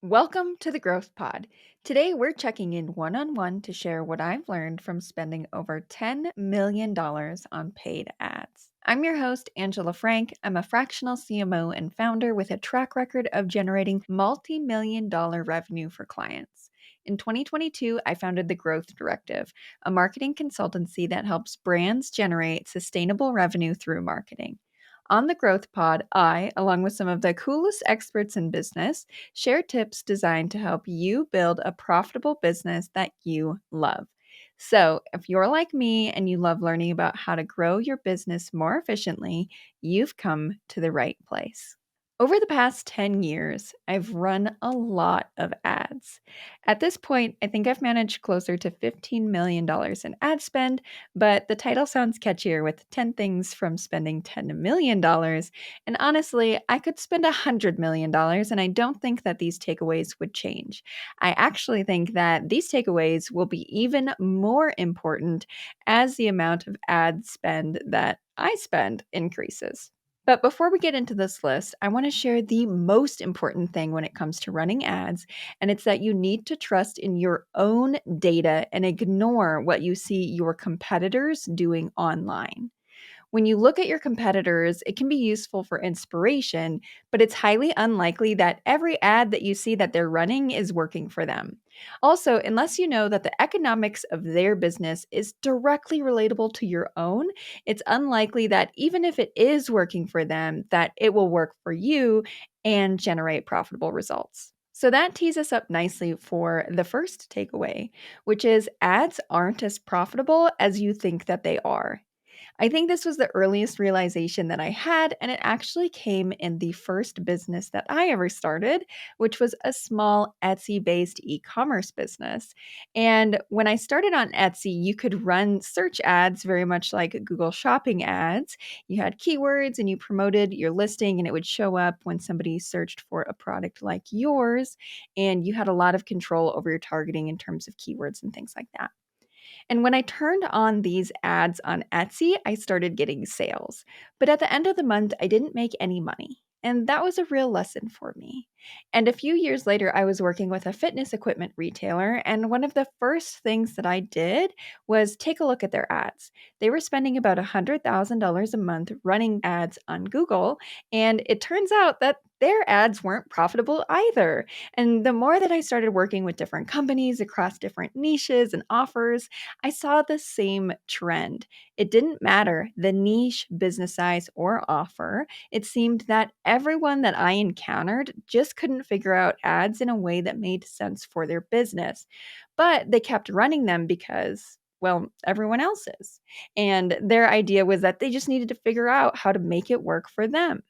Welcome to the Growth Pod. Today we're checking in one-on-one to share what I've learned from spending over $10 million on paid ads. I'm your host, Angela Frank. I'm a fractional CMO and founder with a track record of generating multi-million-dollar revenue for clients. In 2022, I founded the Growth Directive, a marketing consultancy that helps brands generate sustainable revenue through marketing. On the Growth Pod, I, along with some of the coolest experts in business, share tips designed to help you build a profitable business that you love. So, if you're like me and you love learning about how to grow your business more efficiently, you've come to the right place. Over the past 10 years, I've run a lot of ads. At this point, I think I've managed closer to $15 million in ad spend, but the title sounds catchier with 10 things from spending $10 million. And honestly, I could spend $100 million, and I don't think that these takeaways would change. I actually think that these takeaways will be even more important as the amount of ad spend that I spend increases. But before we get into this list, I want to share the most important thing when it comes to running ads, and it's that you need to trust in your own data and ignore what you see your competitors doing online. When you look at your competitors, it can be useful for inspiration, but it's highly unlikely that every ad that you see that they're running is working for them. Also, unless you know that the economics of their business is directly relatable to your own, it's unlikely that even if it is working for them, that it will work for you and generate profitable results. So that tees us up nicely for the first takeaway, which is ads aren't as profitable as you think that they are. I think this was the earliest realization that I had, and it actually came in the first business that I ever started, which was a small Etsy based e commerce business. And when I started on Etsy, you could run search ads very much like Google Shopping ads. You had keywords and you promoted your listing, and it would show up when somebody searched for a product like yours. And you had a lot of control over your targeting in terms of keywords and things like that. And when I turned on these ads on Etsy, I started getting sales. But at the end of the month, I didn't make any money. And that was a real lesson for me. And a few years later, I was working with a fitness equipment retailer. And one of the first things that I did was take a look at their ads. They were spending about $100,000 a month running ads on Google. And it turns out that their ads weren't profitable either. And the more that I started working with different companies across different niches and offers, I saw the same trend. It didn't matter the niche, business size, or offer. It seemed that everyone that I encountered just couldn't figure out ads in a way that made sense for their business. But they kept running them because, well, everyone else is. And their idea was that they just needed to figure out how to make it work for them.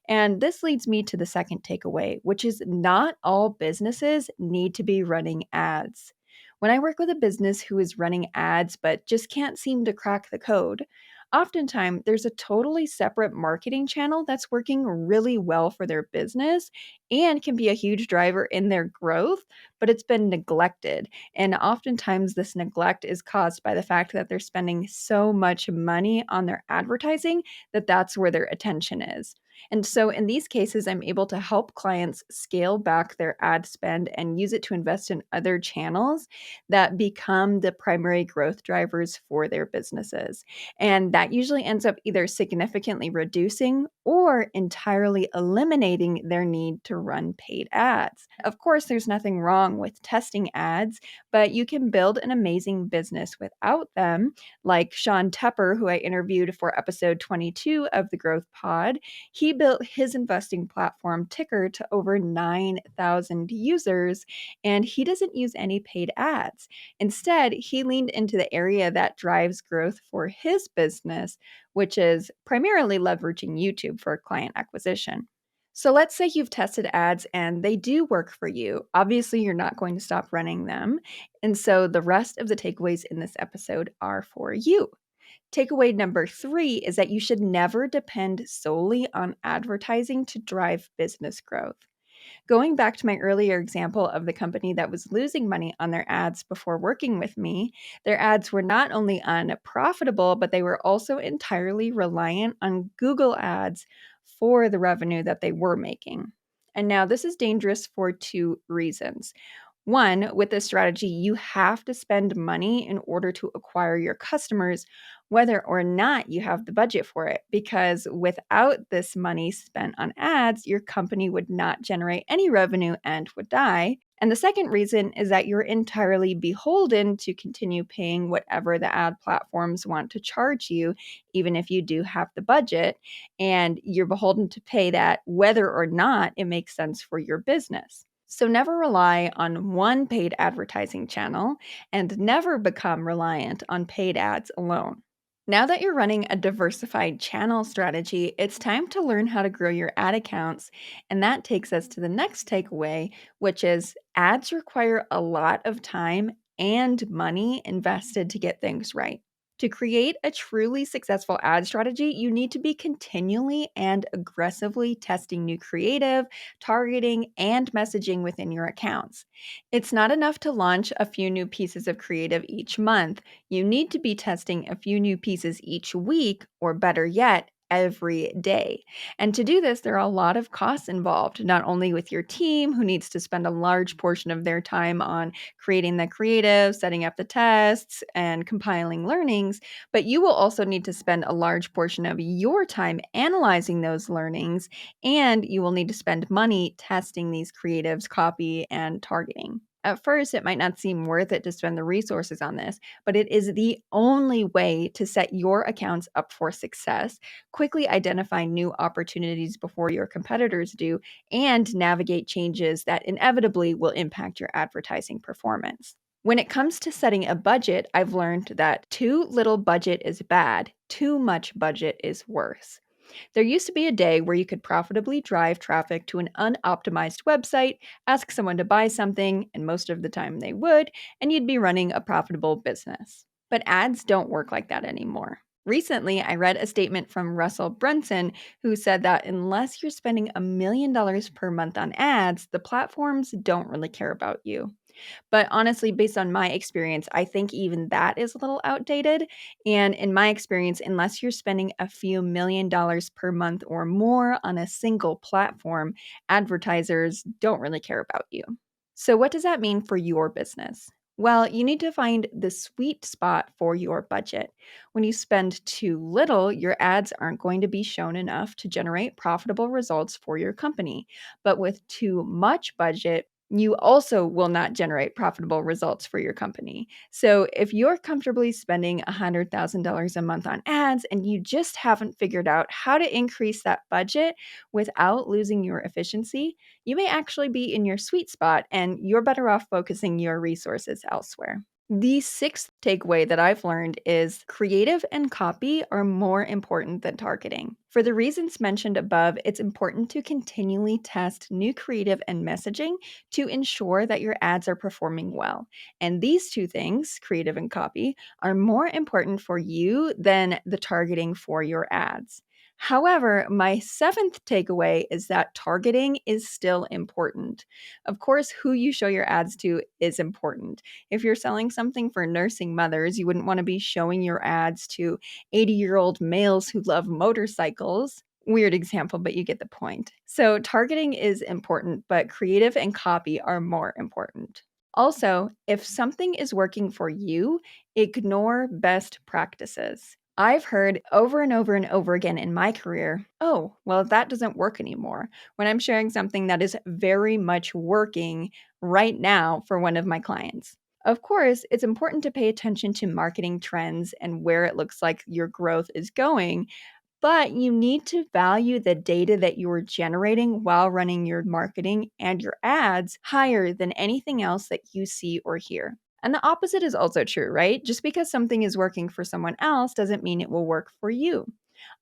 And this leads me to the second takeaway, which is not all businesses need to be running ads. When I work with a business who is running ads but just can't seem to crack the code, oftentimes there's a totally separate marketing channel that's working really well for their business and can be a huge driver in their growth, but it's been neglected. And oftentimes this neglect is caused by the fact that they're spending so much money on their advertising that that's where their attention is. And so in these cases, I'm able to help clients scale back their ad spend and use it to invest in other channels that become the primary growth drivers for their businesses. And that usually ends up either significantly reducing or entirely eliminating their need to run paid ads. Of course, there's nothing wrong with testing ads, but you can build an amazing business without them, like Sean Tepper, who I interviewed for episode 22 of the Growth Pod. He built his investing platform Ticker to over 9,000 users, and he doesn't use any paid ads. Instead, he leaned into the area that drives growth for his business, which is primarily leveraging YouTube for client acquisition. So let's say you've tested ads and they do work for you. Obviously, you're not going to stop running them. And so the rest of the takeaways in this episode are for you. Takeaway number 3 is that you should never depend solely on advertising to drive business growth. Going back to my earlier example of the company that was losing money on their ads before working with me, their ads were not only unprofitable, but they were also entirely reliant on Google ads for the revenue that they were making. And now this is dangerous for two reasons. One, with this strategy, you have to spend money in order to acquire your customers, whether or not you have the budget for it. Because without this money spent on ads, your company would not generate any revenue and would die. And the second reason is that you're entirely beholden to continue paying whatever the ad platforms want to charge you, even if you do have the budget. And you're beholden to pay that whether or not it makes sense for your business. So never rely on one paid advertising channel and never become reliant on paid ads alone. Now that you're running a diversified channel strategy, it's time to learn how to grow your ad accounts. And that takes us to the next takeaway, which is ads require a lot of time and money invested to get things right. To create a truly successful ad strategy, you need to be continually and aggressively testing new creative, targeting, and messaging within your accounts. It's not enough to launch a few new pieces of creative each month. You need to be testing a few new pieces each week, or better yet, every day. And to do this, there are a lot of costs involved, not only with your team, who needs to spend a large portion of their time on creating the creative, setting up the tests, and compiling learnings, but you will also need to spend a large portion of your time analyzing those learnings, and you will need to spend money testing these creatives, copy, and targeting. At first, it might not seem worth it to spend the resources on this, but it is the only way to set your accounts up for success, quickly identify new opportunities before your competitors do, and navigate changes that inevitably will impact your advertising performance. When it comes to setting a budget, I've learned that too little budget is bad, too much budget is worse. There used to be a day where you could profitably drive traffic to an unoptimized website, ask someone to buy something, and most of the time they would, and you'd be running a profitable business. But ads don't work like that anymore. Recently, I read a statement from Russell Brunson who said that unless you're spending $1 million per month on ads, the platforms don't really care about you. But honestly, based on my experience, I think even that is a little outdated. And in my experience, unless you're spending a few $1 million per month or more on a single platform, advertisers don't really care about you. So, what does that mean for your business? Well, you need to find the sweet spot for your budget. When you spend too little, your ads aren't going to be shown enough to generate profitable results for your company. But with too much budget, you also will not generate profitable results for your company. So, if you're comfortably spending $100,000 a month on ads and you just haven't figured out how to increase that budget without losing your efficiency, you may actually be in your sweet spot and you're better off focusing your resources elsewhere. The sixth takeaway that I've learned is creative and copy are more important than targeting. For the reasons mentioned above, it's important to continually test new creative and messaging to ensure that your ads are performing well. And these two things, creative and copy, are more important for you than the targeting for your ads. However, my seventh takeaway is that targeting is still important. Of course, who you show your ads to is important. If you're selling something for nursing mothers, you wouldn't want to be showing your ads to 80-year-old males who love motorcycles. Weird example, but you get the point. So, targeting is important, but creative and copy are more important. Also, if something is working for you, ignore best practices. I've heard over and over and over again in my career, oh, well, that doesn't work anymore, when I'm sharing something that is very much working right now for one of my clients. Of course, it's important to pay attention to marketing trends and where it looks like your growth is going, but you need to value the data that you're generating while running your marketing and your ads higher than anything else that you see or hear. And the opposite is also true, right? Just because something is working for someone else doesn't mean it will work for you.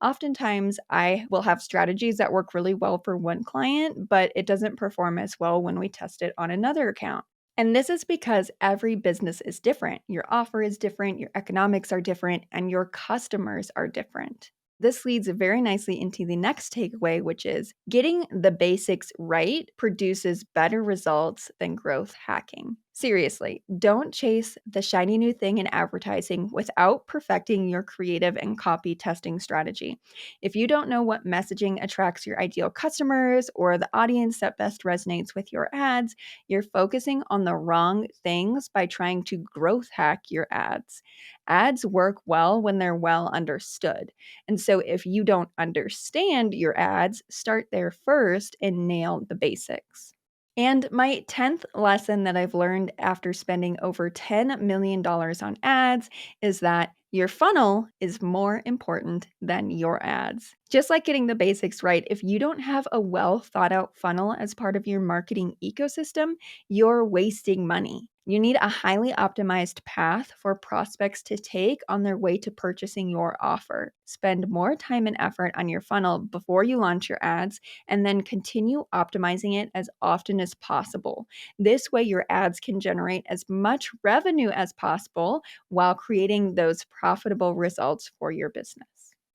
Oftentimes, I will have strategies that work really well for one client, but it doesn't perform as well when we test it on another account. And this is because every business is different. Your offer is different, your economics are different, and your customers are different. This leads very nicely into the next takeaway, which is getting the basics right produces better results than growth hacking. Seriously, don't chase the shiny new thing in advertising without perfecting your creative and copy testing strategy. If you don't know what messaging attracts your ideal customers or the audience that best resonates with your ads, you're focusing on the wrong things by trying to growth hack your ads. Ads work well when they're well understood. And so if you don't understand your ads, start there first and nail the basics. And my 10th lesson that I've learned after spending over $10 million on ads is that your funnel is more important than your ads. Just like getting the basics right, if you don't have a well thought out funnel as part of your marketing ecosystem, you're wasting money. You need a highly optimized path for prospects to take on their way to purchasing your offer. Spend more time and effort on your funnel before you launch your ads, and then continue optimizing it as often as possible. This way, your ads can generate as much revenue as possible while creating those profitable results for your business.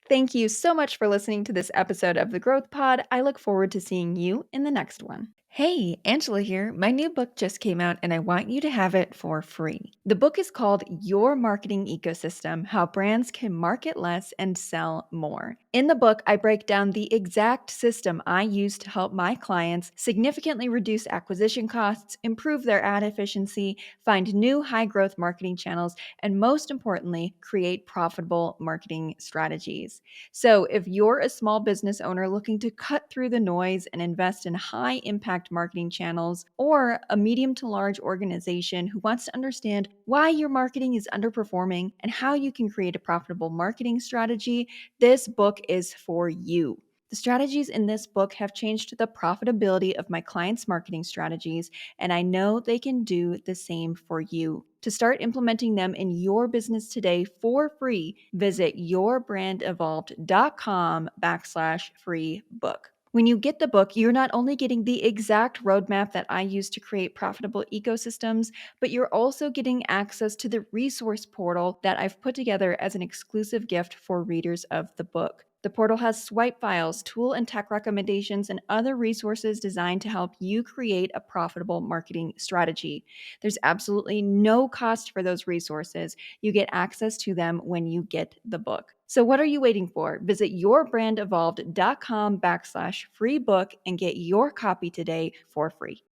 Thank you so much for listening to this episode of the Growth Pod. I look forward to seeing you in the next one. Hey, Angela here. My new book just came out and I want you to have it for free. The book is called Your Marketing Ecosystem: How Brands Can Market Less and Sell More. In the book, I break down the exact system I use to help my clients significantly reduce acquisition costs, improve their ad efficiency, find new high growth marketing channels, and most importantly, create profitable marketing strategies. So, if you're a small business owner looking to cut through the noise and invest in high impact marketing channels, or a medium to large organization who wants to understand why your marketing is underperforming and how you can create a profitable marketing strategy, this book is for you. The strategies in this book have changed the profitability of my clients' marketing strategies, and I know they can do the same for you. To start implementing them in your business today for free, visit yourbrand.evolved.com/free book. When you get the book, you're not only getting the exact roadmap that I use to create profitable ecosystems, but you're also getting access to the resource portal that I've put together as an exclusive gift for readers of the book. The portal has swipe files, tool and tech recommendations, and other resources designed to help you create a profitable marketing strategy. There's absolutely no cost for those resources. You get access to them when you get the book. So what are you waiting for? Visit yourbrand.evolved.com/free book and get your copy today for free.